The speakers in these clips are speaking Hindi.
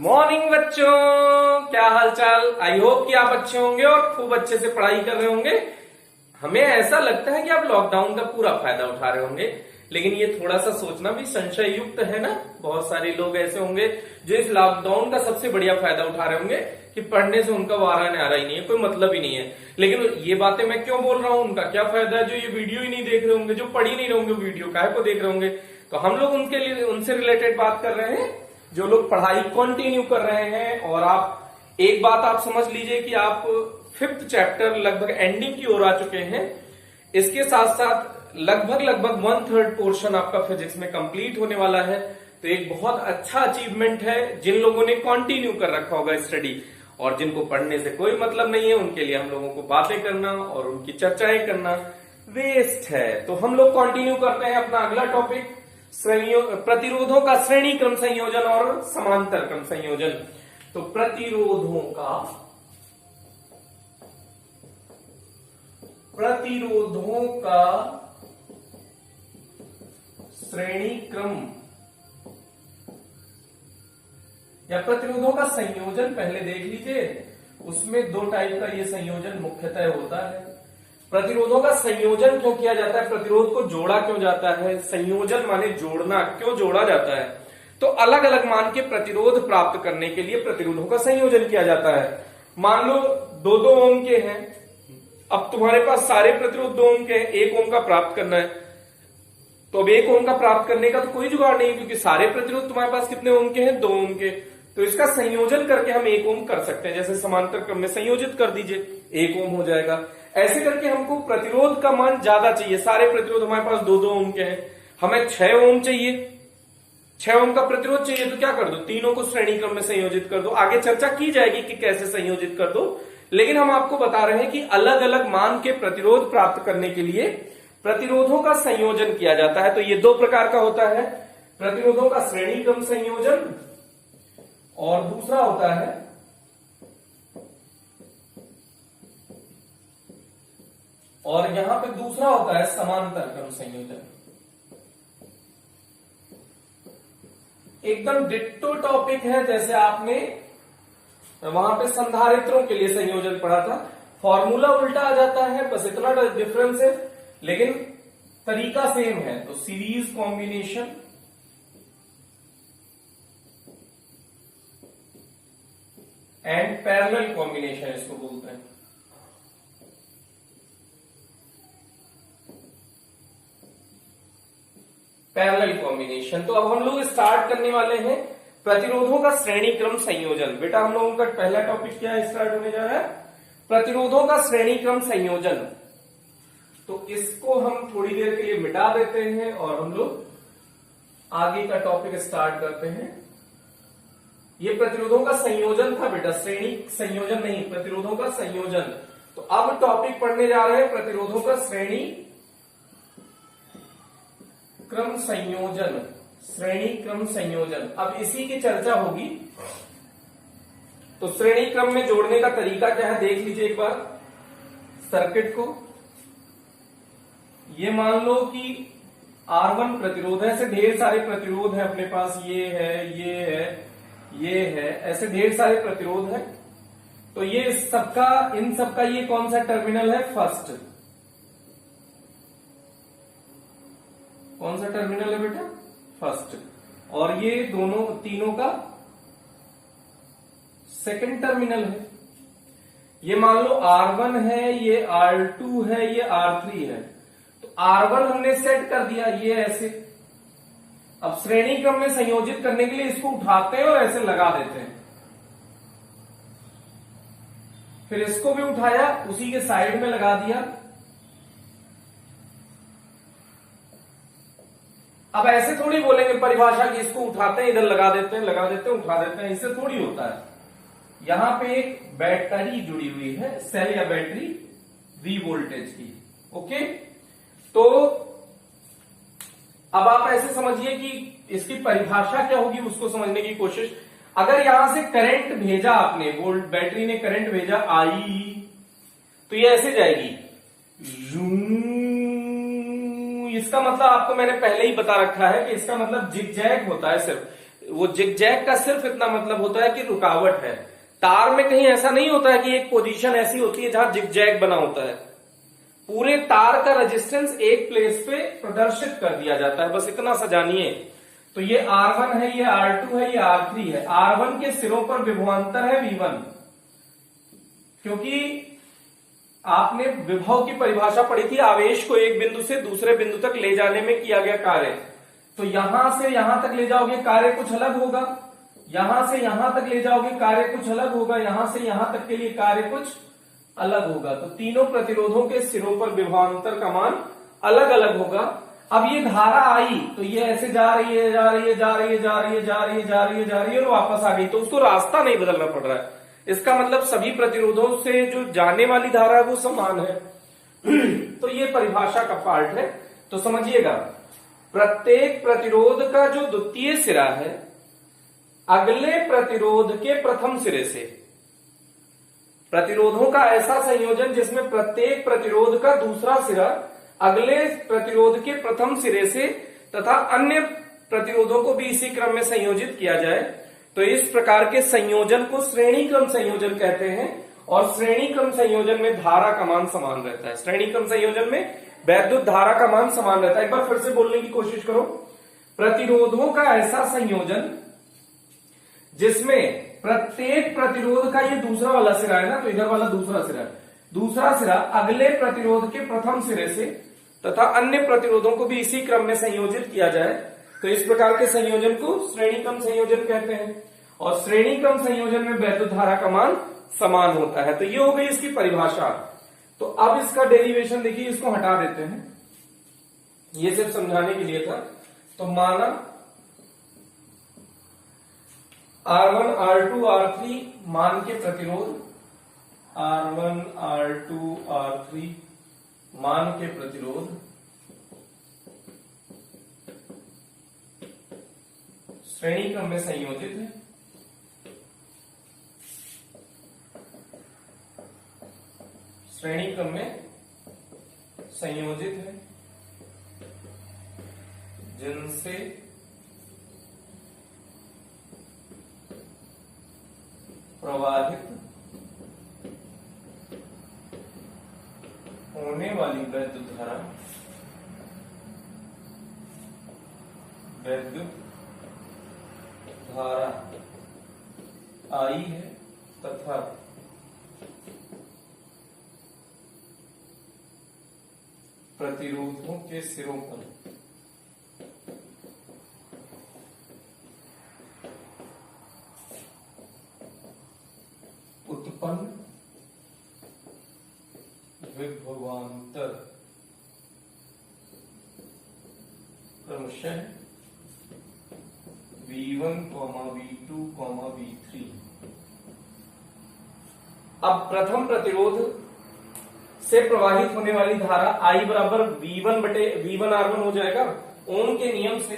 मॉर्निंग बच्चों, क्या हाल चाल। आई होप कि आप अच्छे होंगे और खूब अच्छे से पढ़ाई कर रहे होंगे। हमें ऐसा लगता है कि आप लॉकडाउन का पूरा फायदा उठा रहे होंगे, लेकिन ये थोड़ा सा सोचना भी संशय युक्त है ना। बहुत सारे लोग ऐसे होंगे जो इस लॉकडाउन का सबसे बढ़िया फायदा उठा रहे होंगे कि पढ़ने से उनका वारा न्यारा ही नहीं है, कोई मतलब ही नहीं है। लेकिन ये बातें मैं क्यों बोल रहा हूँ, उनका क्या फायदा है जो ये वीडियो ही नहीं देख रहे होंगे, जो पढ़ ही नहीं रहे होंगे, वीडियो काहे को देख रहे होंगे। तो हम लोग उनके लिए उनसे रिलेटेड बात कर रहे हैं जो लोग पढ़ाई कंटिन्यू कर रहे हैं। और आप एक बात आप समझ लीजिए कि आप 5th चैप्टर लगभग एंडिंग की ओर आ चुके हैं। इसके साथ साथ लगभग 1/3 पोर्शन आपका फिजिक्स में कंप्लीट होने वाला है। तो एक बहुत अच्छा अचीवमेंट है जिन लोगों ने कंटिन्यू कर रखा होगा स्टडी, और जिनको पढ़ने से कोई मतलब नहीं है उनके लिए हम लोगों को बातें करना और उनकी चर्चाएं करना वेस्ट है। तो हम लोग कंटिन्यू करते हैं अपना अगला टॉपिक, प्रतिरोधों का श्रेणी क्रम संयोजन और समांतर क्रम संयोजन। तो प्रतिरोधों का श्रेणी क्रम या प्रतिरोधों का संयोजन पहले देख लीजिए। उसमें दो टाइप का ये संयोजन मुख्यतः होता है। प्रतिरोधों का संयोजन क्यों किया जाता है, प्रतिरोध को जोड़ा क्यों जाता है, संयोजन माने जोड़ना, क्यों जोड़ा जाता है। तो अलग अलग मान के प्रतिरोध प्राप्त करने के लिए प्रतिरोधों का संयोजन किया जाता है। मान लो 2-2 ओम के हैं, अब तुम्हारे पास सारे प्रतिरोध 2 ओम के हैं, 1 ओम का प्राप्त करना है। तो अब 1 ओम का प्राप्त करने का तो कोई जुगाड़ नहीं, क्योंकि सारे प्रतिरोध तुम्हारे पास कितने ओम के हैं, 2 ओम के। तो इसका संयोजन करके हम 1 ओम कर सकते हैं। जैसे समांतर क्रम में संयोजित कर दीजिए, 1 ओम हो जाएगा। ऐसे करके हमको प्रतिरोध का मान ज्यादा चाहिए। सारे प्रतिरोध हमारे पास 2-2 ओम के हैं, हमें 6 ओम चाहिए, 6 ओम का प्रतिरोध चाहिए। तो क्या कर दो, तीनों को श्रेणी क्रम में संयोजित कर दो। आगे चर्चा की जाएगी कि कैसे संयोजित कर दो, लेकिन हम आपको बता रहे हैं कि अलग अलग मान के प्रतिरोध प्राप्त करने के लिए प्रतिरोधों का संयोजन किया जाता है। तो ये 2 प्रकार का होता है, प्रतिरोधों का श्रेणी क्रम संयोजन और दूसरा होता है और यहां पे दूसरा होता है समांतर क्रम संयोजन। एकदम डिट्टो टॉपिक है जैसे आपने वहां पे संधारित्रों के लिए संयोजन पढ़ा था। फॉर्मूला उल्टा आ जाता है, बस इतना डिफरेंस है, लेकिन तरीका सेम है। तो series combination and parallel combination इसको बोलते हैं। Parallel combination. तो अब हम लोग स्टार्ट करने वाले हैं प्रतिरोधों का श्रेणी क्रम संयोजन। बेटा हम लोगों का पहला टॉपिक क्या है, स्टार्ट होने जा रहा है प्रतिरोधों का श्रेणी क्रम संयोजन। तो इसको हम थोड़ी देर के लिए मिटा देते हैं और हम लोग आगे का टॉपिक स्टार्ट करते हैं। ये प्रतिरोधों का संयोजन था बेटा, श्रेणी संयोजन नहीं, प्रतिरोधों का संयोजन। तो अब टॉपिक पढ़ने जा रहे हैं प्रतिरोधों का श्रेणी क्रम संयोजन। श्रेणी क्रम संयोजन, अब इसी की चर्चा होगी। तो श्रेणी क्रम में जोड़ने का तरीका क्या है देख लीजिए एक बार सर्किट को। ये मान लो कि R1 प्रतिरोध है, ऐसे ढेर सारे प्रतिरोध है अपने पास, ये है, ये है, ये है, ऐसे ढेर सारे प्रतिरोध है। तो ये सबका, इन सबका ये कौन सा टर्मिनल है, फर्स्ट। कौन सा टर्मिनल है बेटा, फर्स्ट। और ये दोनों तीनों का सेकंड टर्मिनल है। ये मान लो R1 है, ये R2 है, ये R3 है। तो R1 हमने सेट कर दिया ये ऐसे। अब श्रेणी क्रम में संयोजित करने के लिए इसको उठाते हैं और ऐसे लगा देते हैं। फिर इसको भी उठाया, उसी के साइड में लगा दिया। अब ऐसे थोड़ी बोलेंगे परिभाषा की इसको उठाते हैं इधर लगा देते हैं, लगा देते हैं, उठा देते हैं, इससे थोड़ी होता है। यहां पे एक बैटरी जुड़ी हुई है, सेल या बैटरी V वोल्टेज की। ओके, तो अब आप ऐसे समझिए कि इसकी परिभाषा क्या होगी उसको समझने की कोशिश। अगर यहां से करंट भेजा आपने, वोल्ट बैटरी ने करंट भेजा I, तो ये ऐसे जाएगी, इसका मतलब आपको मैंने पहले ही बता रखा है कि इसका मतलब जिगजैग होता है सिर्फ। वो जिगजैग का सिर्फ इतना मतलब होता है कि रुकावट है। तार में कहीं ऐसा नहीं होता है कि एक पोजीशन ऐसी होती है जहां जिगजैग बना होता है। पूरे तार का रेजिस्टेंस एक प्लेस पे प्रदर्शित कर दिया जाता है, बस इतना सा जानिए। तो ये R1 है, ये R2 है, ये R3 है। R1 के सिरों पर विभवांतर है V1, क्योंकि आपने विभव की परिभाषा पढ़ी थी, आवेश को एक बिंदु से दूसरे बिंदु तक ले जाने में किया गया कार्य। तो यहां से यहां तक ले जाओगे कार्य कुछ अलग होगा, यहां से यहां तक ले जाओगे कार्य कुछ अलग होगा, यहां से यहां तक के लिए कार्य कुछ अलग होगा। तो तीनों प्रतिरोधों के सिरों पर विभवांतर का मान अलग अलग होगा। अब ये धारा आई तो ये ऐसे जा रही है, जा रही है, जा रही है, जा रही है, जा रही है, जा रही है, जा रही है और वापस आ गई, तो उसको रास्ता नहीं बदलना पड़ रहा है। इसका मतलब सभी प्रतिरोधों से जो जाने वाली धारा है वो समान है। तो ये परिभाषा का पार्ट है। तो समझिएगा, प्रत्येक प्रतिरोध का जो द्वितीय सिरा है अगले प्रतिरोध के प्रथम सिरे से, प्रतिरोधों का ऐसा संयोजन जिसमें प्रत्येक प्रतिरोध का दूसरा सिरा अगले प्रतिरोध के प्रथम सिरे से तथा अन्य प्रतिरोधों को भी इसी क्रम में संयोजित किया जाए, तो इस प्रकार के संयोजन को श्रेणी क्रम संयोजन कहते हैं। और श्रेणी क्रम संयोजन में धारा का मान समान रहता है। श्रेणी क्रम संयोजन में वैद्युत धारा का मान समान रहता है। एक बार फिर से बोलने की कोशिश करो, प्रतिरोधों का ऐसा संयोजन जिसमें प्रत्येक प्रतिरोध का ये दूसरा वाला सिरा है ना, तो इधर वाला दूसरा सिरा, दूसरा सिरा अगले प्रतिरोध के प्रथम सिरे से तथा अन्य प्रतिरोधों को भी इसी क्रम में संयोजित किया जाए, तो इस प्रकार के संयोजन को श्रेणी क्रम संयोजन कहते हैं। और श्रेणी क्रम संयोजन में वैद्युत धारा का मान समान होता है। तो ये हो गई इसकी परिभाषा। तो अब इसका डेरिवेशन देखिए, इसको हटा देते हैं, ये सिर्फ समझाने के लिए था। तो माना R1, R2, R3 मान के प्रतिरोध, R1, R2, R3 मान के प्रतिरोध श्रेणी क्रम में संयोजित है। श्रेणी क्रम में संयोजित है जिनसे प्रवाहित होने वाली वैद्युत धारा आई है तथा प्रतिरोधों के सिरों पर उत्पन्न विभवांतर क्रमशः V1, V2, V3। अब प्रथम प्रतिरोध से प्रवाहित होने वाली धारा I बराबर V1 R1 हो जाएगा ओम के नियम से।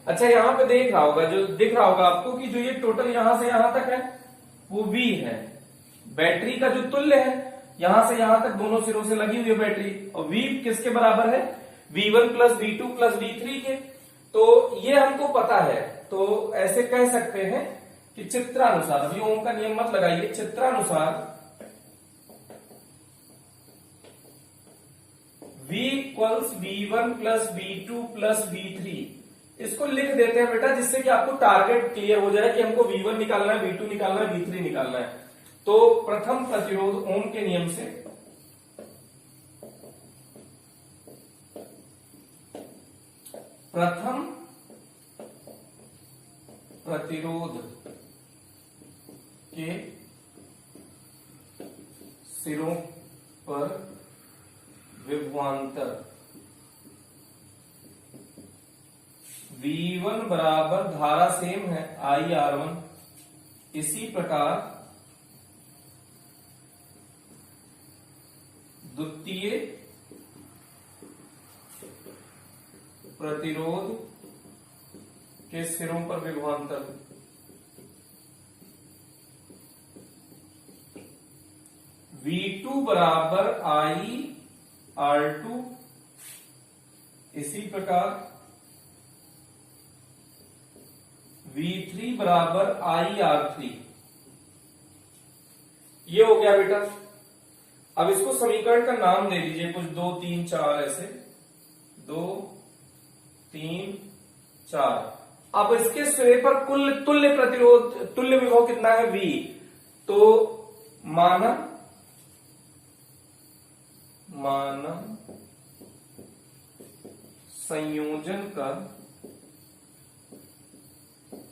अच्छा, यहां पे दिख रहा होगा आपको कि जो ये टोटल यहां से यहां तक है वो V है। बैटरी का जो तुल्य है यहां से यहां तक दोनों सिरों से लगी हुई है बैटरी, और V किसके बराबर है? V1 plus V2 plus V3 के। तो ये हमको पता है, तो ऐसे कह सकते हैं कि चित्रानुसार, अभी ओम का नियम मत लगाइए, चित्रानुसार V equals V1 plus V2 plus V3 इसको लिख देते हैं बेटा, जिससे कि आपको टारगेट क्लियर हो जाए कि हमको V1 निकालना है, V2 निकालना है, V3 निकालना है। तो प्रथम प्रतिरोध ओम के नियम से प्रथम प्रतिरोध के सिरों पर विभवांतर V1 बराबर धारा सेम है IR1, इसी प्रकार द्वितीय प्रतिरोध के सिरों पर विभवांतर V2 बराबर I R2, इसी प्रकार V3 बराबर IR3। ये हो गया बेटा। अब इसको समीकरण का नाम दे दीजिए कुछ 2 3 4 ऐसे 2 3 4। अब इसके सिरे पर कुल तुल्य प्रतिरोध तुल्य विभव कितना है V, तो माना संयोजन का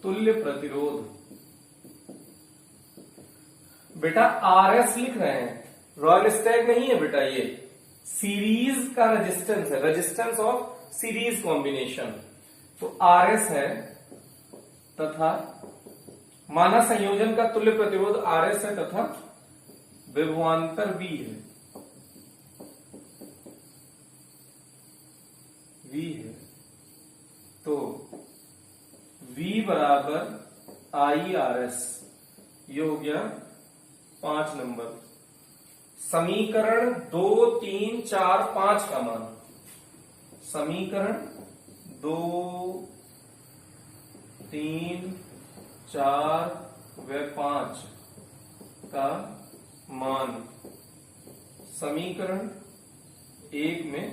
तुल्य प्रतिरोध, बेटा RS लिख रहे हैं, रॉयल स्टैग नहीं है बेटा, ये सीरीज का रेजिस्टेंस है, रेजिस्टेंस ऑफ सीरीज कॉम्बिनेशन। तो RS है तथा माना संयोजन का तुल्य प्रतिरोध RS है तथा विभवांतर V है, V है। तो V बराबर IRS, ये हो गया 5 नंबर। समीकरण 2 3 4 5 का मान, समीकरण 2 3 4 व 5 का मान समीकरण 1 में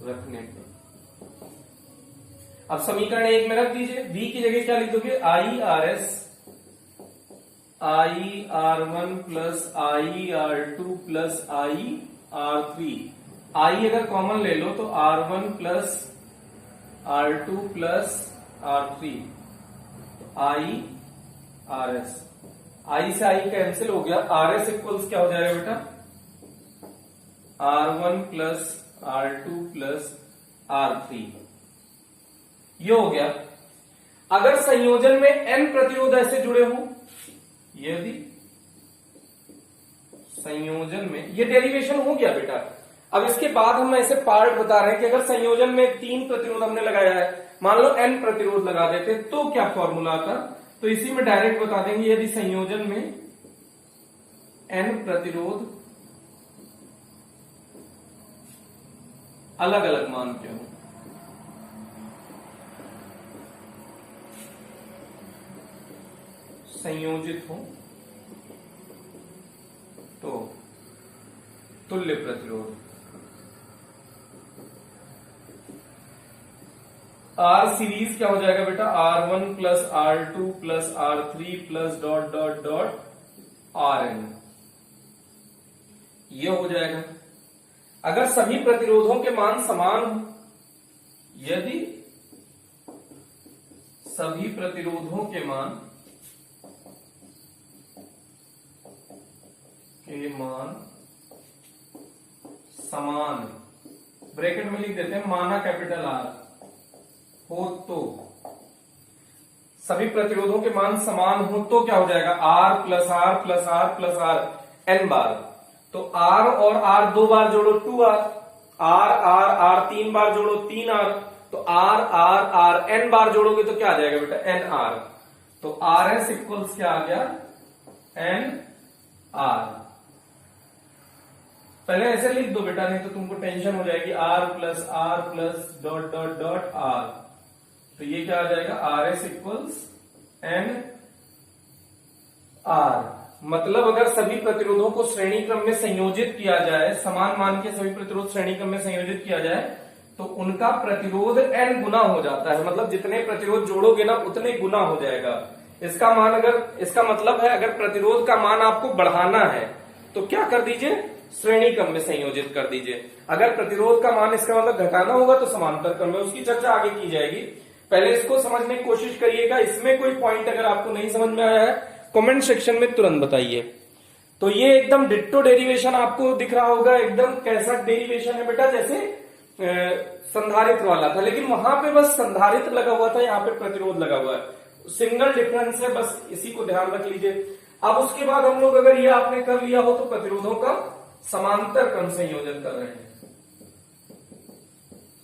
रखने पर, अब समीकरण 1 में रख दीजिए। V की जगह क्या लिख दोगे, IRS IR1 plus IR2 plus IR3। I अगर कॉमन ले लो तो R1 plus R2 plus R3, IRS। I से I कैंसिल हो गया, RS इक्वल्स क्या हो जाएगा बेटा, R1 plus R2 plus R3। ये हो गया। अगर संयोजन में N प्रतिरोध ऐसे जुड़े हों, यदि संयोजन में, ये डेरिवेशन हो गया बेटा। अब इसके बाद हम ऐसे पार्ट बता रहे हैं कि अगर संयोजन में 3 प्रतिरोध हमने लगाया है, मान लो N प्रतिरोध लगा देते तो क्या फॉर्मूला था, तो इसी में डायरेक्ट बता देंगे। यदि संयोजन में N प्रतिरोध अलग अलग मान के हो, संयोजित हो, तो तुल्य प्रतिरोध R सीरीज क्या हो जाएगा बेटा, R1 plus R2 plus R3 plus dot dot dot RN, ये हो जाएगा। अगर सभी प्रतिरोधों के मान समान हो, यदि सभी प्रतिरोधों के मान समान, ब्रैकेट में लिख देते हैं माना कैपिटल R हो, तो सभी प्रतिरोधों के मान समान हो तो क्या हो जाएगा, R plus R plus R plus R N बार। तो R और R 2 बार जोड़ो 2R, R 3 बार जोड़ो 3R, तो R N बार जोड़ोगे तो क्या आ जाएगा बेटा, NR। तो RS इक्वल्स क्या आ गया, NR। पहले ऐसे लिख दो बेटा, नहीं तो तुमको टेंशन हो जाएगी, R plus dot dot dot R। तो ये क्या आ जाएगा, RS इक्वल्स NR। मतलब अगर सभी प्रतिरोधों को श्रेणी क्रम में संयोजित किया जाए, समान मान के सभी प्रतिरोध श्रेणी क्रम में संयोजित किया जाए, तो उनका प्रतिरोध N गुना हो जाता है। मतलब जितने प्रतिरोध जोड़ोगे ना उतने गुना हो जाएगा। इसका मान इसका मतलब है अगर प्रतिरोध का मान आपको बढ़ाना है तो क्या कर दीजिए, श्रेणी क्रम में संयोजित कर दीजिए। अगर प्रतिरोध का मान इसका मतलब घटाना होगा तो समांतर क्रम में, उसकी चर्चा आगे की जाएगी। पहले इसको समझने की कोशिश करिएगा। इसमें कोई पॉइंट अगर आपको नहीं समझ में आया है कमेंट सेक्शन में तुरंत बताइए। तो ये एकदम डिट्टो डेरिवेशन आपको दिख रहा होगा, एकदम कैसा डेरिवेशन है बेटा, जैसे संधारित्र वाला था, लेकिन वहां पे बस संधारित्र लगा हुआ था, यहाँ पे प्रतिरोध लगा हुआ है। सिंगल डिफरेंस है, बस इसी को ध्यान रख लीजिए। अब उसके बाद हम लोग अगर ये आपने कर लिया हो तो प्रतिरोधों का समांतर क्रम संयोजन कर रहे हैं।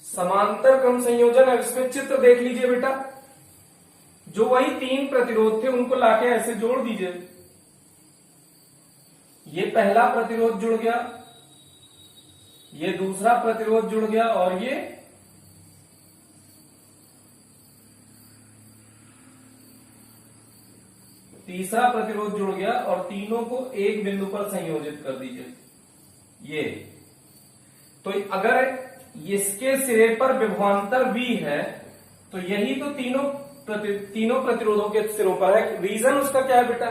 समांतर क्रम संयोजन, अब इसमें चित्र देख लीजिए बेटा, जो वही 3 प्रतिरोध थे उनको लाके ऐसे जोड़ दीजिए। ये पहला प्रतिरोध जुड़ गया, ये दूसरा प्रतिरोध जुड़ गया और ये तीसरा प्रतिरोध जुड़ गया और तीनों को एक बिंदु पर संयोजित कर दीजिए। ये तो अगर इसके सिरे पर विभवांतर V है तो यही तो तीनों प्रतिरोधों के सिरों पर है। रीजन उसका क्या है बेटा?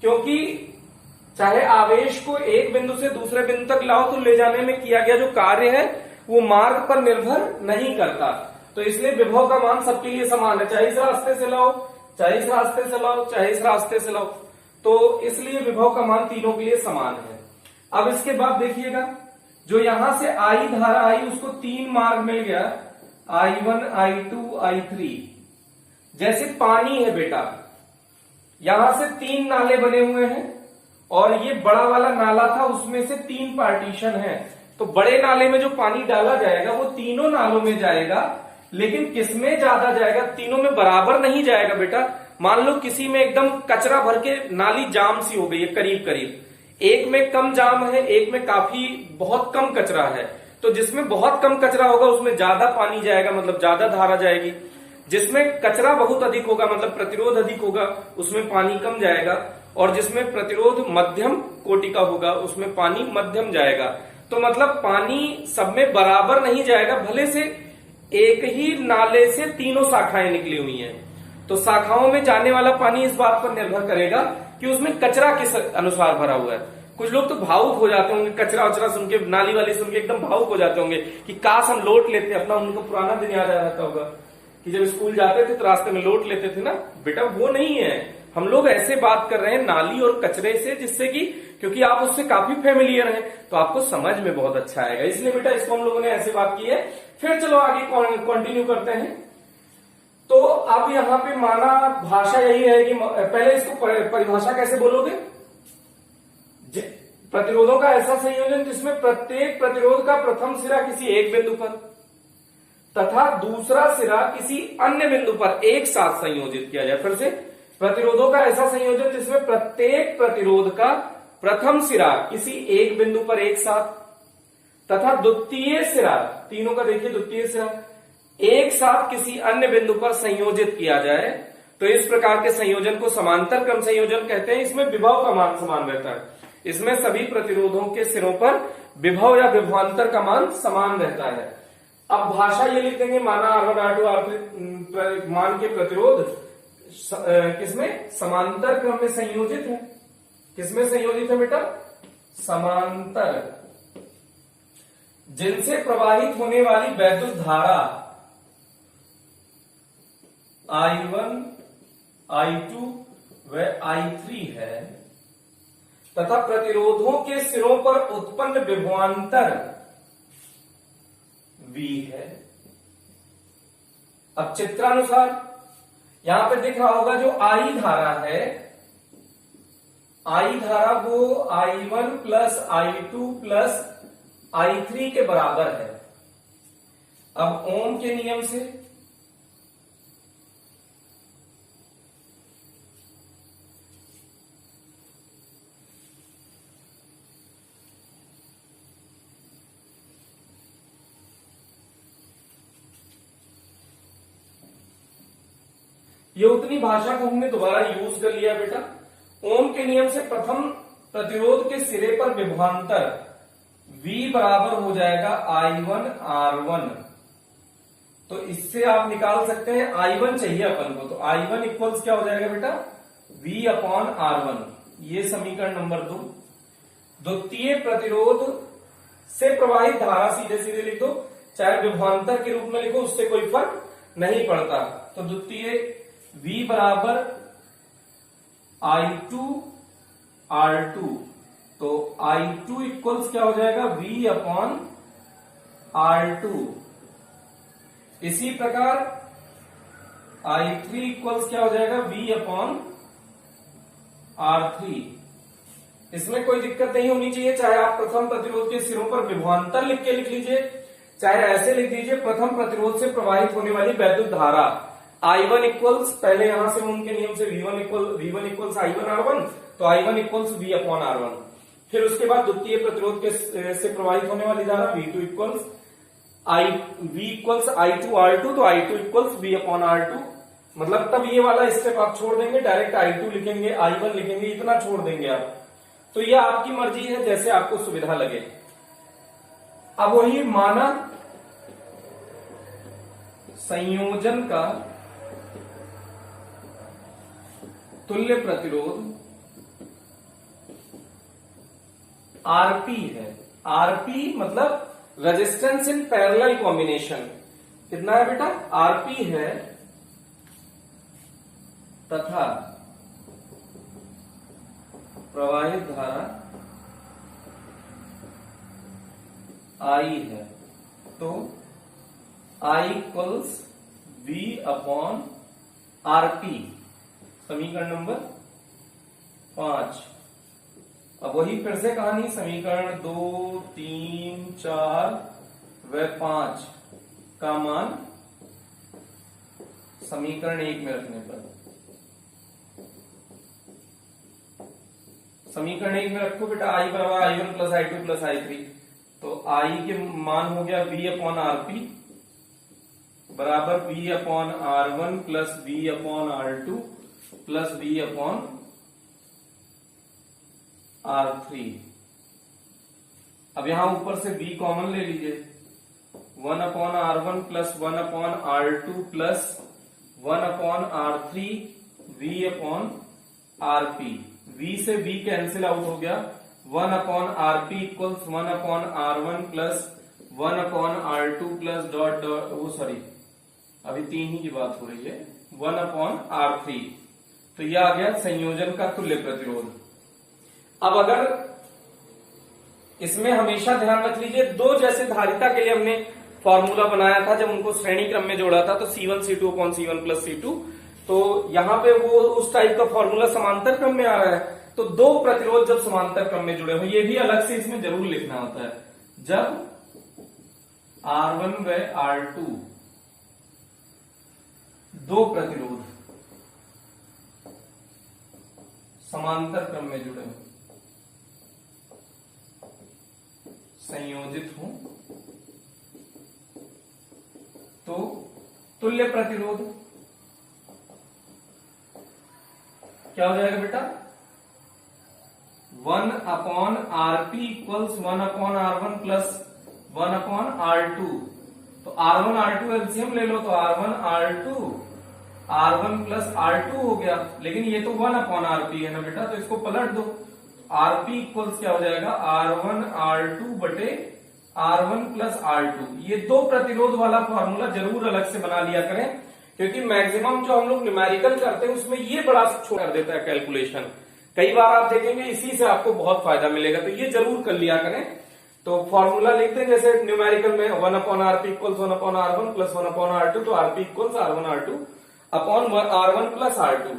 क्योंकि चाहे आवेश को एक बिंदु से दूसरे बिंदु तक लाओ तो ले जाने में किया गया जो कार्य है वो मार्ग पर निर्भर नहीं करता, तो इसलिए विभव का मान सबके लिए समान है, चाहे इस रास्ते से लाओ, चाहे इस रास्ते से लाओ, चाहे इस रास्ते से लाओ, तो इसलिए विभव का मान तीनों के लिए समान है। अब इसके बाद देखिएगा, जो यहां से आई धारा आई उसको तीन मार्ग मिल गया, I1, I2, I3। जैसे पानी है बेटा, यहां से तीन नाले बने हुए हैं और ये बड़ा वाला नाला था, उसमें से तीन पार्टीशन है, तो बड़े नाले में जो पानी डाला जाएगा वो तीनों नालों में जाएगा, लेकिन किसमें ज्यादा जाएगा? तीनों में बराबर नहीं जाएगा बेटा। मान लो किसी में एकदम कचरा भर के नाली जाम सी हो गई है करीब करीब, एक में कम जाम है, एक में काफी बहुत कम कचरा है, तो जिसमें बहुत कम कचरा होगा उसमें ज्यादा पानी जाएगा, मतलब ज्यादा धारा जाएगी। जिसमें कचरा बहुत अधिक होगा मतलब प्रतिरोध अधिक होगा, उसमें पानी कम जाएगा, और जिसमें प्रतिरोध मध्यम कोटि का होगा उसमें पानी मध्यम जाएगा। तो मतलब पानी सब में बराबर नहीं जाएगा, भले से एक ही नाले से तीनों शाखाएं निकली हुई हैं, तो शाखाओं में जाने वाला पानी इस बात पर निर्भर करेगा कि उसमें कचरा किस अनुसार भरा हुआ है। कुछ लोग तो भावुक हो जाते होंगे, कचरा वचरा सुन के, नाली वाली सुन के एकदम भावुक हो जाते होंगे कि काश हम लोट लेते अपना। उनको पुराना दिन याद आ जाता होगा कि जब स्कूल जाते थे तो रास्ते में लोट लेते थे ना। बेटा वो नहीं है, हम लोग ऐसे बात कर रहे हैं नाली और कचरे से, जिससे कि क्योंकि आप उससे काफी फेमिलियर हैं तो आपको समझ में बहुत अच्छा आएगा, इसलिए बेटा इसको हम लोगों ने ऐसे बात की है। फिर चलो आगे कंटिन्यू करते हैं। तो अब यहाँ पे माना भाषा यही है कि पहले इसको परिभाषा कैसे बोलोगे? प्रतिरोधों का ऐसा संयोजन जिसमें प्रत्येक प्रतिरोध का प्रथम सिरा किसी एक बिंदु पर तथा दूसरा सिरा किसी अन्य बिंदु पर एक साथ संयोजित किया जाए। फिर से, प्रतिरोधों का ऐसा संयोजन जिसमें प्रत्येक प्रतिरोध का प्रथम सिरा किसी एक बिंदु पर एक साथ तथा द्वितीय सिरा, तीनों का देखिए द्वितीय सिरा एक साथ किसी अन्य बिंदु पर संयोजित किया जाए, तो इस प्रकार के संयोजन को समांतर क्रम संयोजन कहते हैं। इसमें विभव का मान समान रहता है, इसमें सभी प्रतिरोधों के सिरों पर विभव या विभवांतर का मान समान रहता है। अब भाषा ये लिख देंगे, माना R1, R2, R3 मान के प्रतिरोध किसमें? समांतर क्रम में संयोजित है। किसमें संयोजित है बेटा? समांतर, जिनसे प्रवाहित होने वाली वैद्युत धारा I1, I2 व I3 है तथा प्रतिरोधों के सिरों पर उत्पन्न विभवांतर V है। अब चित्रानुसार यहां पे दिख रहा होगा जो I धारा है, I धारा वो I1 plus I2 plus I3 के बराबर है। अब ओम के नियम से ये उतनी भाषा को हमने दोबारा यूज कर लिया बेटा। ओम के नियम से प्रथम प्रतिरोध के सिरे पर विभवांतर V बराबर हो जाएगा I1 R1। तो इससे आप निकाल सकते हैं, I1 चाहिए अपन को, तो I1 इक्वल्स क्या हो जाएगा बेटा? V upon R1। ये समीकरण नंबर 2। द्वितीय प्रतिरोध से प्रवाहित धारा सीधे सीधे लिख दो, चाहे विभवांतर के रूप में लिखो, उससे कोई फर्क नहीं पड़ता। तो द्वितीय V बराबर I2 R2, तो I2 इक्वल्स क्या हो जाएगा? V upon R2। इसी प्रकार I3 इक्वल्स क्या हो जाएगा? V upon R3। इसमें कोई दिक्कत नहीं होनी चाहिए, चाहे आप प्रथम प्रतिरोध के सिरों पर विभवांतर लिख के लिख लीजिए, चाहे ऐसे लिख दीजिए प्रथम प्रतिरोध से प्रवाहित होने वाली वैद्युत धारा I1 इक्वल्स, पहले यहां से ओम के नियम से V1 इक्वल्स I1 R1, तो I1 equals V upon R1। फिर उसके बाद द्वितीय प्रतिरोध के से प्रवाहित होने वाली धारा V2 इक्वल्स I2 तो I2 equals V upon R2, मतलब तब ये वाला स्टेप आप छोड़ देंगे, डायरेक्ट I2 लिखेंगे, I1 लिखेंगे, इतना छोड़ देंगे आप। तो ये आपकी मर्जी है, जैसे आपको सुविधा लगे। अब वही माना संयोजन का तुल्य प्रतिरोध Rp है। Rp मतलब रेजिस्टेंस इन पैरेलल कॉम्बिनेशन। कितना है बेटा? Rp है तथा प्रवाहित धारा I है, तो I equals V upon Rp, समीकरण नंबर 5। अब वही फिर से कहानी, समीकरण 2, 3, 4 व 5 का मान समीकरण 1 में रखने पर, समीकरण 1 में रखो बेटा I बराबर I1 plus I2 plus I3, तो I के मान हो गया V अपॉन Rp बराबर V upon R1 plus V upon R2 plus V upon R3। अब यहां ऊपर से V कॉमन ले लीजिए, 1 upon R1 plus 1 upon R2 plus 1 upon R3 V upon Rp। V से V कैंसिल आउट हो गया, 1 upon Rp equals 1 upon R1 plus 1 upon R2 plus dot dot, वो सॉरी अभी 3 ही की बात हो रही है, 1 अपॉन R3। तो यह आ गया संयोजन का तुल्य प्रतिरोध। अब अगर इसमें हमेशा ध्यान रख लीजिए, दो जैसे धारिता के लिए हमने फॉर्मूला बनाया था जब उनको श्रेणी क्रम में जोड़ा था, तो C1 C2 upon C1 plus C2, तो यहां पे वो उस टाइप का फॉर्मूला समांतर क्रम में आ रहा है। तो दो प्रतिरोध जब समांतर क्रम में जुड़े हो, ये भी अलग से इसमें जरूर लिखना होता है, जब R1 व R2 दो प्रतिरोध समांतर क्रम में जुड़े हो, संयोजित हो, तो तुल्य प्रतिरोध क्या हो जाएगा बेटा? 1 upon Rp equals 1 upon R1 plus 1 upon R2। तो R1 R2 एलसीएम ले लो, तो R1 प्लस R2 हो गया, लेकिन ये तो 1 अपॉन Rp है ना बेटा, तो इसको पलट दो। Rp इक्वल्स क्या हो जाएगा? R1 R2 बटे R1 प्लस R2। ये दो प्रतिरोध वाला फॉर्मूला जरूर अलग से बना लिया करें, क्योंकि मैक्सिमम जो हम लोग न्यूमेरिकल करते हैं उसमें ये बड़ा छोटा कर देता है कैलकुलेशन। कई बार आप देखेंगे इसी से आपको बहुत फायदा मिलेगा, तो ये जरूर कर लिया करें। तो फॉर्मूला लिखते हैं जैसे न्यूमेरिकल में 1 upon Rp equals 1 upon R1 plus 1 upon R2, तो Rp equals R1 R2 upon R1 plus R2।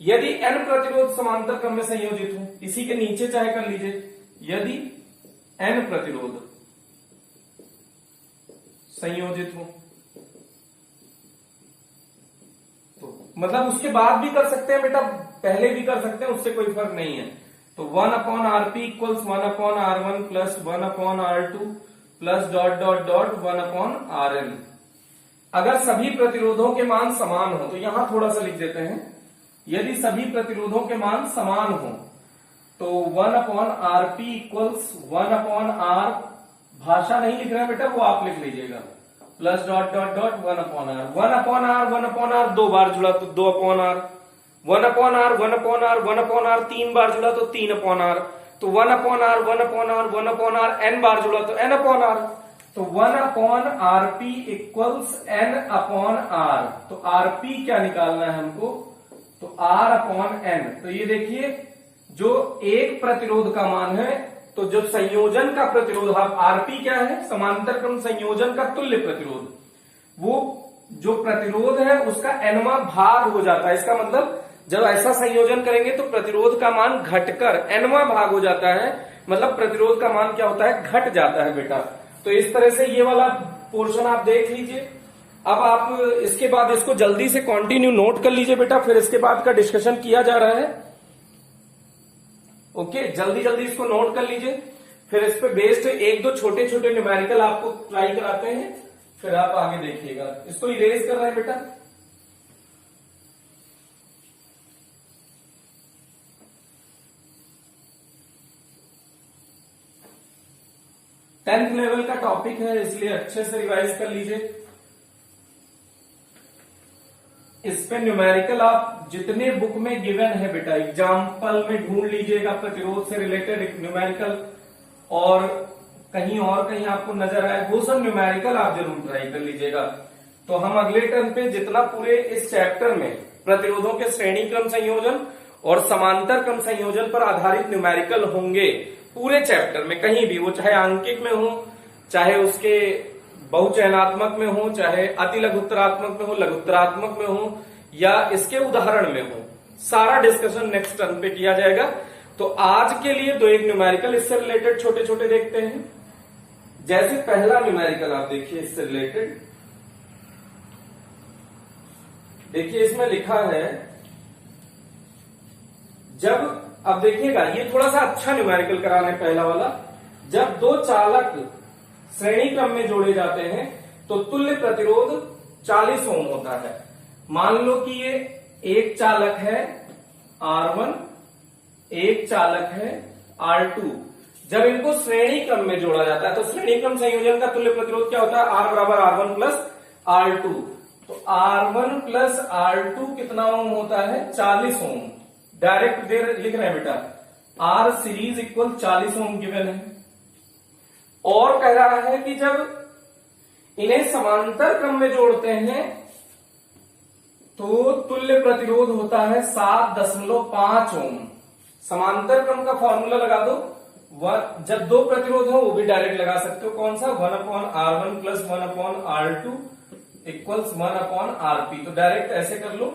यदि n प्रतिरोध समांतर क्रम में संयोजित हो, इसी के नीचे चाहे कर लीजिए, यदि n प्रतिरोध संयोजित हो, तो मतलब उसके बाद भी कर सकते हैं बेटा, पहले भी कर सकते हैं, उससे कोई फर्क नहीं है। तो 1 upon Rp equals 1 upon R1 plus 1 upon R2 plus dot dot dot 1 upon Rn। अगर सभी प्रतिरोधों के मान समान हो, तो यहां थोड़ा सा लिख देते हैं, यदि सभी प्रतिरोधों के मान समान हो, तो 1 upon Rp equals 1 upon R, भाषा नहीं लिख रहे हैं बेटा, वो आप लिख लीजिएगा, plus dot dot dot 1 upon R। 1 upon R 1 upon R दो बार जुड़ा तो 2 upon R, 1 upon R 1 upon R 1 upon R तीन बार जुड़ा तो 3 अपॉन R, तो 1 upon R 1 upon R 1 upon R n बार जुड़ा तो n अपॉन R, तो 1 upon Rp equals n upon R। तो Rp क्या निकालना है हमको? तो R अपॉन n। तो ये देखिए, जो एक प्रतिरोध का मान है, तो जब संयोजन का प्रतिरोध, आप Rp क्या है? समांतर क्रम संयोजन का तुल्य प्रतिरोध, वो जो प्रतिरोध है उसका nवां भाग हो जाता है। इसका मतलब जब ऐसा संयोजन करेंगे तो प्रतिरोध का मान घटकर nवां भाग हो जाता है, मतलब प्रतिरोध का मान क्या होता है? घट जाता है बेटा। तो इस तरह से ये वाला पोर्शन आप देख लीजिए। अब आप इसके बाद इसको जल्दी से कंटिन्यू नोट कर लीजिए बेटा, फिर इसके बाद का डिस्कशन किया जा रहा है। ओके, जल्दी जल्दी इसको नोट कर लीजिए, फिर इस पे बेस्ड एक दो छोटे छोटे न्यूमेरिकल आपको ट्राई कराते हैं, फिर आप आगे देखिएगा। इसको इरेज कर रहे हैं बेटा। टेंथ लेवल का टॉपिक है, इसलिए अच्छे से रिवाइज कर लीजिए। इस पे न्यूमेरिकल आप जितने बुक में गिवन है बेटा, एग्जाम्पल में ढूंढ लीजिएगा प्रतिरोध से रिलेटेड एक न्यूमेरिकल, और कहीं आपको नजर आए वो सब न्यूमेरिकल आप जरूर ट्राई कर लीजिएगा। तो हम अगले टर्म पे जितना पूरे इस चैप्टर में प्रतिरोधों के श्रेणी क्रम संयोजन और समांतर क्रम संयोजन पर आधारित न्यूमेरिकल होंगे पूरे चैप्टर में, कहीं भी वो चाहे आंकिक में हो, चाहे उसके बहुचयनात्मक में हो, चाहे अति लघुत्तरात्मक में हो, लघुत्तरात्मक में हो, या इसके उदाहरण में हो, सारा डिस्कशन नेक्स्ट टर्म पे किया जाएगा। तो आज के लिए दो एक न्यूमेरिकल इससे रिलेटेड छोटे छोटे देखते हैं। जैसे पहला न्यूमेरिकल आप देखिए इससे रिलेटेड, देखिए इसमें लिखा है, जब, अब देखिएगा ये थोड़ा सा अच्छा न्यूमेरिकल करा रहे हैं पहला वाला, जब दो चालक श्रेणी क्रम में जोड़े जाते हैं तो तुल्य प्रतिरोध 40 ओम होता है। मान लो कि ये एक चालक है R1, एक चालक है R2। जब इनको श्रेणी क्रम में जोड़ा जाता है तो श्रेणी क्रम संयोजन का तुल्य प्रतिरोध क्या होता है? R बराबर R1 प्लस R2। तो R1 प्लस R2 कितना ओम होता है? 40 ओम। डायरेक्ट दे लिख रहे हैं बेटा, R सीरीज इक्वल 40 ओम गिवन है। और कह रहा है कि जब इन्हें समांतर क्रम में जोड़ते हैं तो तुल्य प्रतिरोध होता है 7.5 ओम। समांतर क्रम का फॉर्मूला लगा दो, जब दो प्रतिरोध हो वो भी डायरेक्ट लगा सकते हो। कौन सा? 1/R1 plus 1/R2 equals 1/RP। तो डायरेक्ट ऐसे कर लो,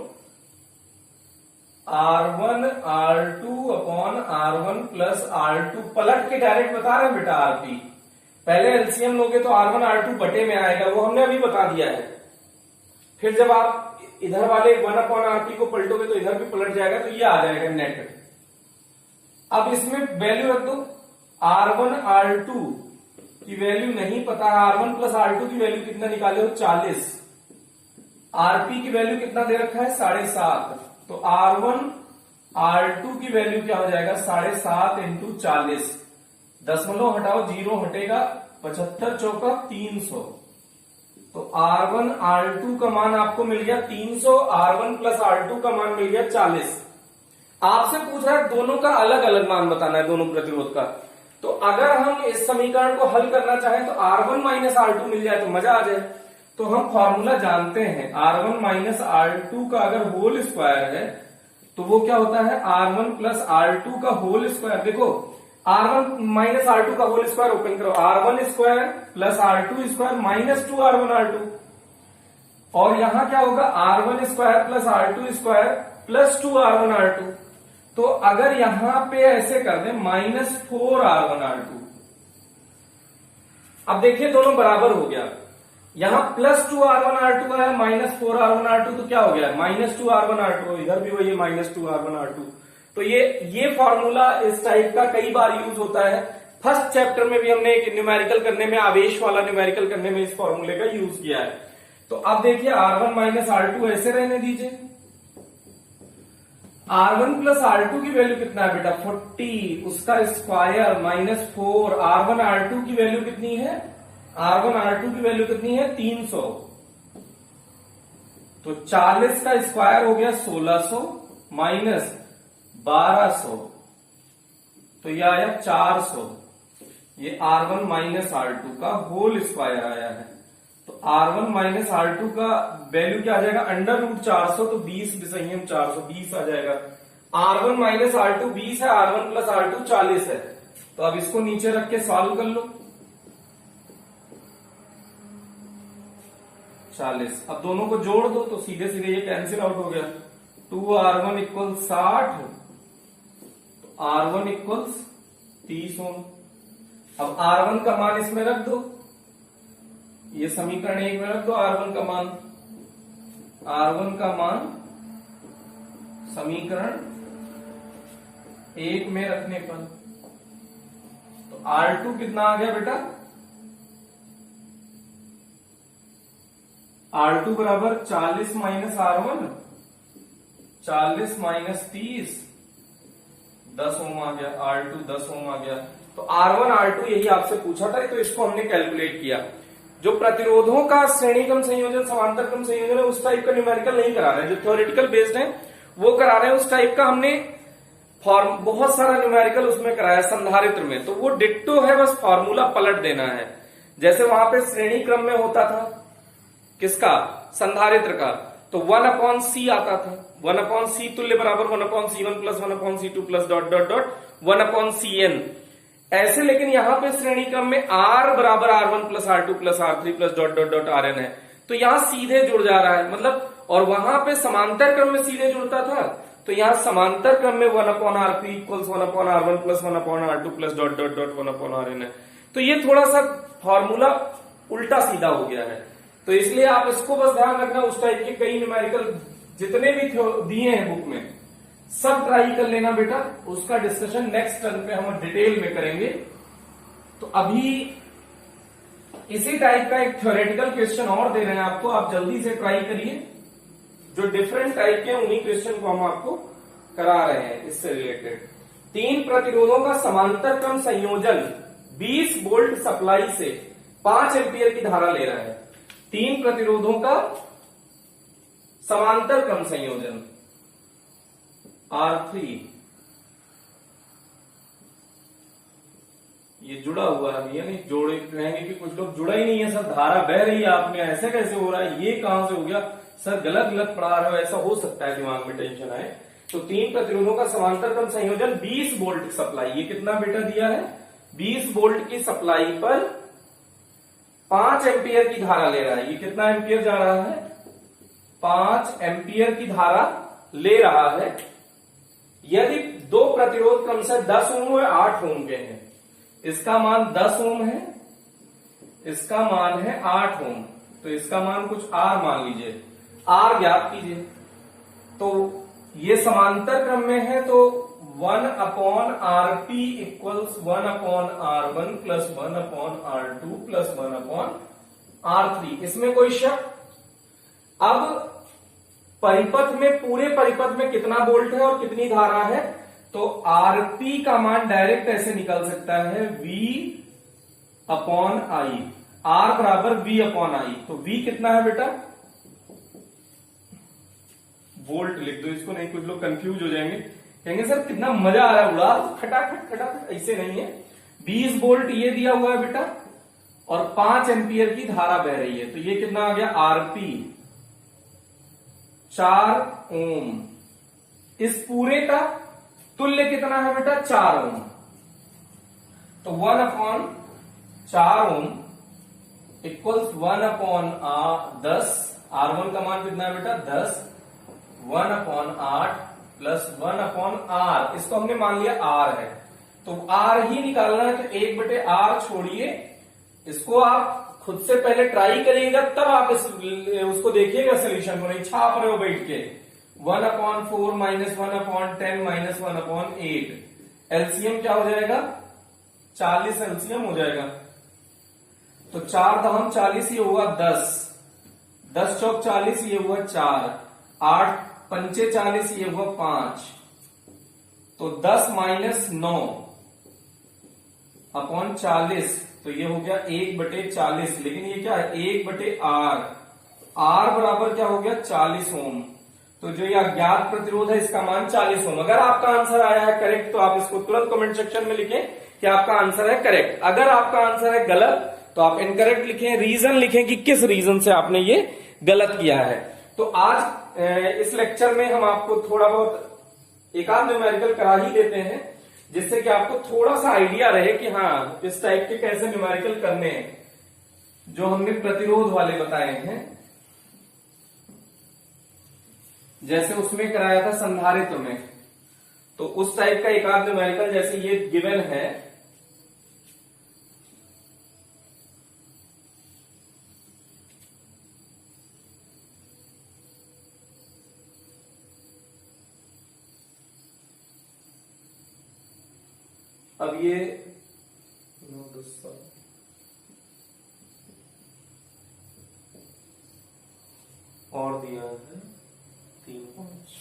R1 R2 upon R1 plus R2, पलट के डायरेक्ट बता रहे हैं बेटा RP। पहले एलसीएम लोगे तो R1 R2 बटे में आएगा, वो हमने अभी बता दिया है। फिर जब आप इधर वाले 1/RP को पलटोगे तो इधर भी पलट जाएगा, तो ये आ जाएगा नेट। अब इसमें वैल्यू रख दो, R1 R2 की वैल्यू नहीं पता है, R1 प्लस R2 की वैल्यू कितना निकाले हो? 40। RP की वैल्यू कितना दे रखा है? 7.5। तो R1 R2 की वैल्यू क्या हो जाएगा? 7.5 इंटू 40। दशमलव हटाओ, जीरो हटेगा, 75 चौका 300। तो R1 R2 का मान आपको मिल गया 300, R1 प्लस R2 का मान मिल गया 40। आपसे पूछ रहा है दोनों का अलग अलग मान बताना है, दोनों प्रतिरोध का। तो अगर हम इस समीकरण को हल करना चाहें तो R1 माइनस R2 मिल जाए तो मजा आ जाए। तो हम फॉर्मूला जानते हैं, R1 माइनस R2 का अगर होल स्क्वायर है तो वो क्या होता है? R1 प्लस R2 का होल स्क्वायर। देखो R1 माइनस R2 का होल स्क्वायर ओपन करो, R1 square plus R2 square minus 2R1 R2। और यहां क्या होगा? R1 square plus R2 square plus 2R1 R2। तो अगर यहां पे ऐसे कर दें माइनस 4R1 R2, अब देखिए दोनों बराबर हो गया। यहां प्लस 2R1 R2 है, माइनस 4R1 R2, तो क्या हो गया? Minus 2R1 R2। इधर भी वही माइनस 2R1 R2। तो ये फॉर्मूला इस टाइप का कई बार यूज होता है। फर्स्ट चैप्टर में भी हमने एक न्यूमेरिकल करने में, आवेश वाला न्यूमेरिकल करने में इस फॉर्मूले का यूज किया है। तो अब देखिए R1 माइनस R2 ऐसे रहने दीजिए। R1 प्लस R2 की वैल्यू कितना है बेटा? 40, उसका स्क्वायर माइनस 4। R1 R2 की वैल्यू कितनी है? R1 R2 की वैल्यू कितनी है? 300। तो 40 का स्क्वायर हो गया 1600 माइनस 1200, तो यह आया 400। ये R1 माइनस R2 का होल स्क्वायर आया है। तो R1 माइनस R2 का वैल्यू क्या आ जाएगा? अंडर रूट 400, तो 20 विसंयम 400, 20 आ जाएगा। R1 माइनस R2 20 है, R1 प्लस R2 40 है। तो अब इसको नीचे रख के सॉल्व कर लो। 40, अब दोनों को जोड़ दो तो सीधे सीधे ये कैंसिल आउट हो गया। 2R1 इक्वल 60, तो R1 इक्वल्स 30 ओम। अब R1 का मान इसमें रख दो, ये समीकरण 1 में रख दो। R1 का मान, R1 का मान समीकरण 1 में रखने पर। तो R2 कितना आ गया बेटा? R2 बराबर 40 माइनस R1, 40 माइनस 30, 10 ओम आ गया। R2 10 ओम आ गया। तो R1 R2 यही आपसे पूछा था, तो इसको हमने कैलकुलेट किया। जो प्रतिरोधों का श्रेणी क्रम संयोजन, समांतर क्रम संयोजन है, उस टाइप का न्यूमेरिकल नहीं करा रहे हैं। जो थ्योरेटिकल बेस्ड है वो करा रहे हैं। उस टाइप का हमने फॉर्म बहुत सारा न्यूमेरिकल उसमें कराया संधारित्र में, तो वो डिट्टो है, बस फॉर्मूला पलट देना है। जैसे वहां पे श्रेणी क्रम में होता था किसका? संधारित्र का। तो 1/c आता था। 1/c तुल्य बराबर 1/c1 plus 1/c2 plus dot dot dot 1/cn ऐसे। लेकिन यहां पे श्रेणी क्रम में R बराबर R1 plus R2 plus R3 plus dot dot dot Rn है, तो यहां सीधे जुड़ जा रहा है मतलब। और वहां पे समांतर क्रम में सीधे जुड़ता था, तो यहां समांतर क्रम में 1/Rp equals 1/R1 plus 1/R2 plus dot dot dot 1/Rn है। तो ये थोड़ा सा फॉर्मूला उल्टा सीधा हो गया है, तो इसलिए आप इसको बस ध्यान रखना। उस टाइप के कई न्यूमेरिकल जितने भी दिए हैं बुक में सब ट्राई कर लेना बेटा। उसका डिस्कशन नेक्स्ट टर्म पे हम डिटेल में करेंगे। तो अभी इसी टाइप का एक थ्योरेटिकल क्वेश्चन और दे रहे हैं आपको, आप जल्दी से ट्राई करिए। जो डिफरेंट टाइप के उन्हीं क्वेश्चन को हम आपको करा रहे हैं इससे रिलेटेड। 3 प्रतिरोधों का समांतर क्रम संयोजन 20 वोल्ट सप्लाई से 5 एम्पियर की धारा ले रहा है। 3 प्रतिरोधों का समांतर क्रम संयोजन R3, ये जुड़ा हुआ है, ये नहीं जोड़े कहेंगे कि कुछ लोग जुड़ा ही नहीं है सर, धारा बह रही है, आपने ऐसे कैसे हो रहा है, ये कहां से हो गया सर, गलत गलत पढ़ा रहे हो, ऐसा हो सकता है, दिमाग में टेंशन आए। तो 3 प्रतिरोधों का समांतर क्रम संयोजन 20 वोल्ट सप्लाई, ये कितना बेटा दिया है? 20 वोल्ट की सप्लाई पर 5 एम्पियर की धारा ले रहा है। ये कितना एम्पियर जा रहा है? 5 एम्पियर की धारा ले रहा है। यदि 2 प्रतिरोध क्रमशः 10 ओम और 8 ओम के हैं, इसका मान 10 ओम है, इसका मान है 8 ओम, तो इसका मान कुछ R मान लीजिए, R ज्ञात कीजिए। तो ये समांतर क्रम में है, तो 1/Rp equals 1/R1 plus 1/R2 plus 1/R3। इसमें कोई शक? अब परिपथ में, पूरे परिपथ में कितना वोल्ट है और कितनी धारा है? तो Rp का मान डायरेक्ट ऐसे निकल सकता है V/I, R बराबर V/I। तो V कितना है बेटा? वोल्ट लिख दो इसको, नहीं कुछ लोग कंफ्यूज हो जाएंगे, कहेंगे सर कितना मजा आ रहा है, उड़ा खटाखट खटाखट, ऐसे नहीं है। 20 वोल्ट ये दिया हुआ है बेटा, और 5 एम्पियर की धारा बह रही है, तो ये कितना आ गया? Rp 4 ओम। इस पूरे का तुल्य कितना है बेटा? 4 ओम। तो 1/4 ओम इक्वल्स 1/10। R1 का मान कितना है बेटा? 10। 1/8 प्लस 1/R, इसको हमने मान लिया R है, तो R ही निकालना है, तो 1/R छोड़िए, इसको आप खुद से पहले ट्राई करिएगा, तब आप उसको देखिएगा सोल्यूशन को, नहीं छाप रहे हो बैठ के। 1/4 माइनस 1/10 माइनस 1/8, एलसीएम क्या हो जाएगा? 40 एलसीएम हो जाएगा। तो 4 दहम 40, ये हुआ 10, 10 चौक 40, ये हुआ 4, 8 पंचे 40, ये हुआ 5, तो 10 माइनस 9 अपॉन 40, तो ये हो गया 1/40। लेकिन ये क्या है? 1/R, R बराबर क्या हो गया? 40 ओम। तो जो ये अज्ञात प्रतिरोध है इसका मान 40 ओम। अगर आपका आंसर आया है करेक्ट, तो आप इसको तुरंत कमेंट सेक्शन में लिखें कि आपका आंसर है करेक्ट। अगर आपका आंसर है गलत, तो आप इनकरेक्ट लिखें, रीजन लिखें कि किस रीजन से आपने ये गलत किया है। तो आज इस लेक्चर में हम आपको थोड़ा बहुत एक आध न्यूमेरिकल करा ही देते हैं, जिससे कि आपको थोड़ा सा आइडिया रहे कि हाँ इस टाइप के कैसे न्यूमेरिकल करने हैं जो हमने प्रतिरोध वाले बताए हैं। जैसे उसमें कराया था संधारित्र में, तो उस टाइप का एक आध न्यूमेरिकल जैसे ये गिवन है, अब ये 9 10 7 और दिया है 3 5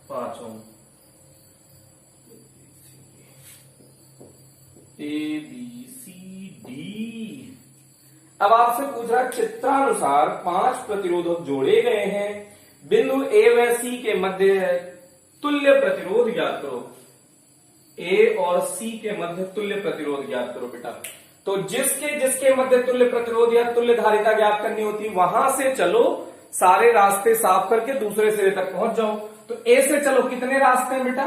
5 ओम ए बी सी डी। अब आपसे पूछ रहा है चित्रानुसार 5 प्रतिरोधक जोड़े गए हैं, बिंदु ए व सी के मध्य तुल्य प्रतिरोध ज्ञात करो। ए और सी के मध्य तुल्य प्रतिरोध ज्ञात करो बेटा। तो जिसके जिसके मध्य तुल्य प्रतिरोध या तुल्य धारिता ज्ञात करनी होती, वहां से चलो, सारे रास्ते साफ करके दूसरे सिरे तक पहुंच जाओ। तो ए से चलो, कितने रास्ते हैं बेटा?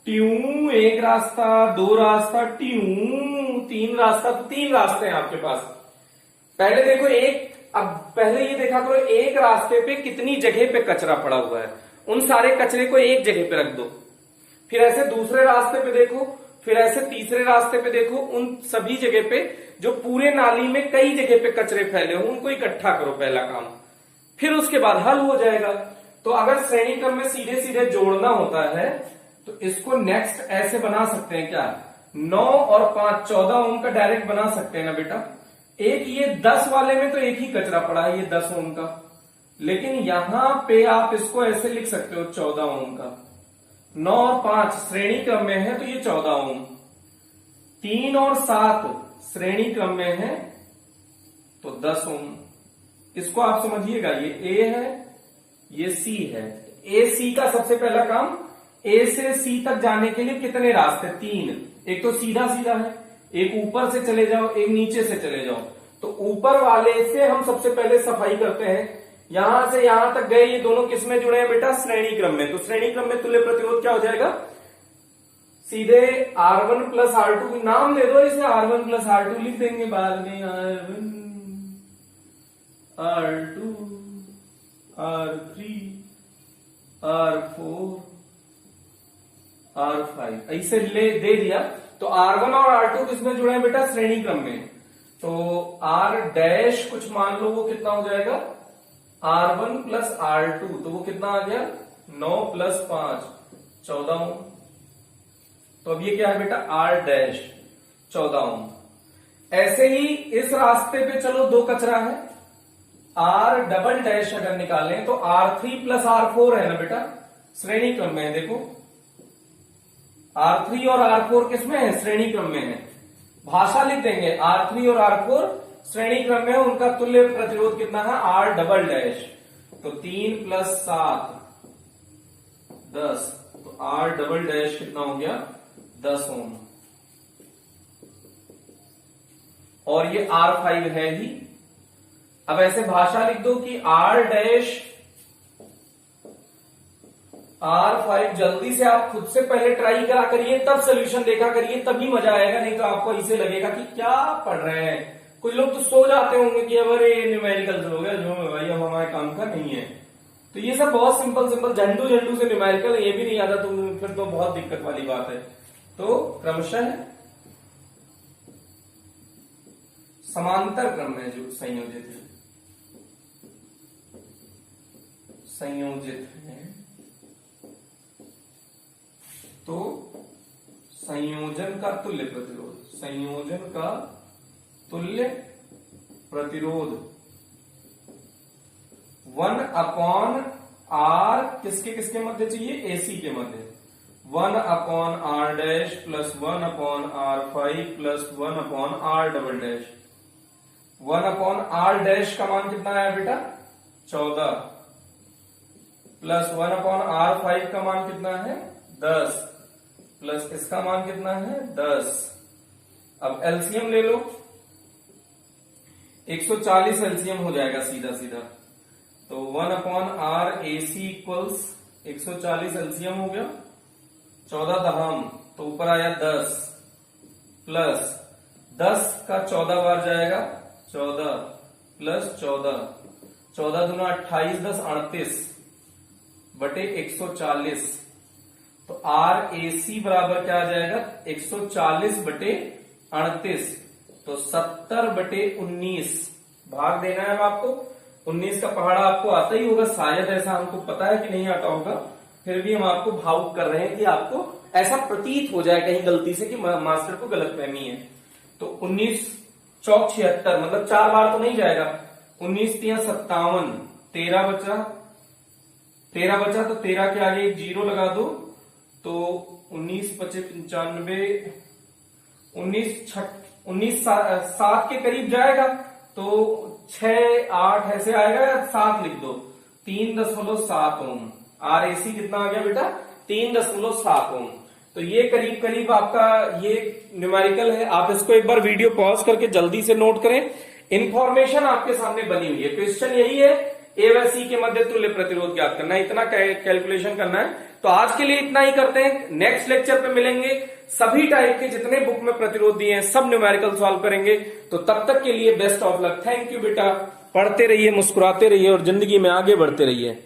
ट्यू, एक रास्ता, 2 रास्ता, ट्यू 3 रास्ता, तो 3 रास्ते हैं आपके पास। पहले देखो अब पहले ये देखा करो एक रास्ते पे कितनी जगह पे कचरा पड़ा हुआ है, उन सारे कचरे को एक जगह पे रख दो। फिर ऐसे दूसरे रास्ते पे देखो, फिर ऐसे तीसरे रास्ते पे देखो, उन सभी जगह पे जो पूरे नाली में कई जगह पे कचरे फैले हो उनको इकट्ठा करो, पहला काम। फिर उसके बाद हल हो जाएगा। तो अगर श्रेणी क्रम में सीधे सीधे जोड़ना होता है तो इसको नेक्स्ट ऐसे बना सकते हैं क्या? 9 और 5 14 ओम का डायरेक्ट बना सकते हैं ना बेटा। एक ये 10 वाले में तो एक ही कचरा पड़ा है, ये 10 ओम का, लेकिन यहां पे आप इसको ऐसे लिख सकते हो 14 ओम का। 9 और 5 श्रेणी क्रम में है तो ये 14 ओम, 3 और 7 श्रेणी क्रम में है तो 10 ओम। इसको आप समझिएगा, ये ए है, ये सी है। ए सी का सबसे पहला काम, ए से सी तक जाने के लिए कितने रास्ते? 3। एक तो सीधा सीधा है, एक ऊपर से चले जाओ, एक नीचे से चले जाओ। तो ऊपर वाले से हम सबसे पहले सफाई करते हैं। यहां से यहां तक गए, ये दोनों किस में जुड़े हैं बेटा? श्रेणी क्रम में। तो श्रेणी क्रम में तुल्य प्रतिरोध क्या हो जाएगा? सीधे R1 प्लस R2, नाम दे दो इसे, R1 प्लस R2 लिख देंगे बाद में, R1 R2 R3 R4 R5 ऐसे दे दिया। तो R1 और R2 किसमें जुड़े हैं बेटा? श्रेणी क्रम में। तो R डैश कुछ मान लो, वो कितना हो जाएगा? R1 प्लस R2, तो वो कितना आ गया? 9 प्लस 5 14 ओम। तो अब ये क्या है बेटा? R डैश 14 ओम। ऐसे ही इस रास्ते पे चलो, 2 कचरा है, R डबल डैश अगर निकालें तो R3 प्लस R4 है ना बेटा, श्रेणी क्रम में है। देखो R3 और R4 किसमें है? श्रेणी क्रम में है। भाषा लिख देंगे, R3 और R4 श्रेणी क्रम में है, उनका तुल्य प्रतिरोध कितना है? R double dash. तो 3 प्लस 7 10, तो R डबल डैश कितना हो गया? 10 ओम। और ये R5 है ही। अब ऐसे भाषा लिख दो कि R डैश R5। जल्दी से आप खुद से पहले ट्राई करा करिए, तब सोल्यूशन देखा करिए, तभी मजा आएगा। नहीं तो आपको इसे लगेगा कि क्या पढ़ रहे हैं। कुछ लोग तो सो जाते होंगे कि अब अरे न्यूमेरिकल हो गया, जो भाई अब हमारे काम का नहीं है। तो ये सब बहुत सिंपल सिंपल झंडू झंडू से न्यूमेरिकल ये भी नहीं आता तो फिर तो बहुत दिक्कत वाली बात है। तो क्रमशः समांतर क्रम में जो संयोजित है तो संयोजन का तुल्य प्रतिरोध, संयोजन का तुल्य प्रतिरोध 1/R किसके किसके मध्य चाहिए? AC के मध्य। 1/R dash plus 1/R5 plus 1/R double dash. 1/R dash का मान कितना आया बेटा? 14 प्लस 1/R5 का मान कितना है? 10 प्लस इसका मान कितना है? 10। अब एलसीएम ले लो, 140 एलसीएम हो जाएगा सीधा सीधा। तो 1/R AC इक्वल्स 140 एलसीएम हो गया, 14 दहम, तो ऊपर आया 10 प्लस 10 का 14 बार जाएगा, 14 प्लस 14, 14 दूना 28, 10 38 बटे 140। तो RAC बराबर क्या आ जाएगा? 140 बटे 38, तो 70 बटे 19 भाग देना है आपको। 19 का पहाड़ा आपको आता ही होगा शायद, ऐसा हमको पता है कि नहीं आता होगा। फिर भी हम आपको भावुक कर रहे हैं कि आपको ऐसा प्रतीत हो जाए कहीं गलती से कि मास्टर को गलतफहमी है। तो 19 चौक 76, मतलब 4 बार तो नहीं जाएगा। 19 तिया 57, 13 बचा, 13 बचा तो 13 के आगे एक 0 लगा दो, तो 19 पचे 95, 19 7 के करीब जाएगा, तो 6 8 ऐसे आएगा, 7 लिख दो, 3.7 ओम। RAC कितना आ गया बेटा? 3.7 ओम। तो ये करीब करीब आपका ये न्यूमेरिकल है। आप इसको एक बार वीडियो पॉज करके जल्दी से नोट करें। इंफॉर्मेशन आपके सामने बनी हुई है, क्वेश्चन यही है, ए व सी के मध्य तुल्य प्रतिरोध ज्ञात करना है, इतना कैलकुलेशन करना है। तो आज के लिए इतना ही करते हैं, नेक्स्ट लेक्चर पे मिलेंगे। सभी टाइप के जितने बुक में प्रतिरोध दिए हैं सब न्यूमेरिकल सॉल्व करेंगे। तो तब तक के लिए best of luck. Thank you बेटा, पढ़ते रहिए, मुस्कुराते रहिए और जिंदगी में आगे बढ़ते रहिए।